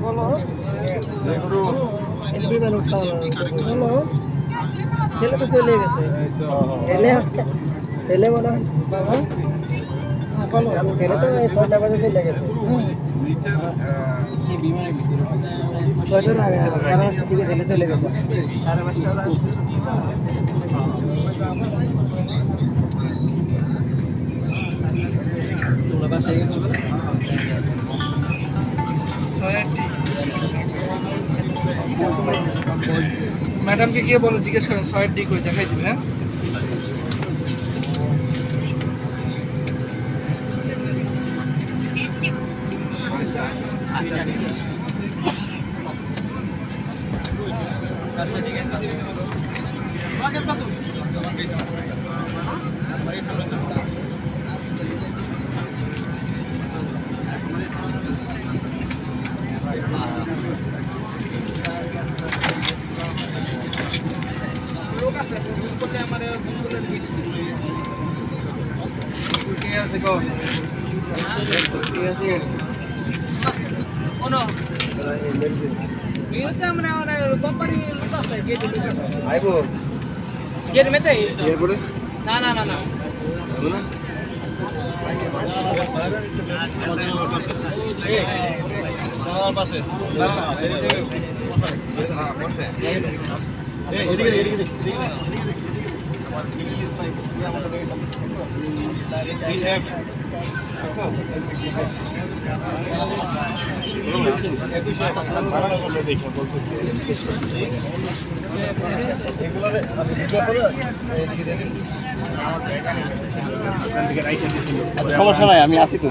বলো বিমান উঠতে বলো ছেলে তো চলে গেছে ছেলে ছেলে মনে হয় বাবা বলো ছেলে তো এই 6টা বাজে চলে গেছে কি বিমানের ভিতরে 6টার আগে 11টার দিকে ছেলে চলে গেছে 5:30 ম্যাডামকে গিয়ে বলো জিজ্ঞেস করেন 6 ডি কই দেখাই দিবে হ্যাঁ আচ্ছা ঠিক আছে লোক আছে বলতে আমার বন্ধুদের ঠিক আছে গো ঠিক আছে ওনো বিরতে আমরা কোম্পানি লোক আছে গেট লোক আছে আইবো গেট মেতে এরপরে না না না না হবে না আমার পাশে না এদিকে এদিকে আমার প্লিজ ভাই আমাদের এই সাহেব সমস্যা নাই আমি আছি তো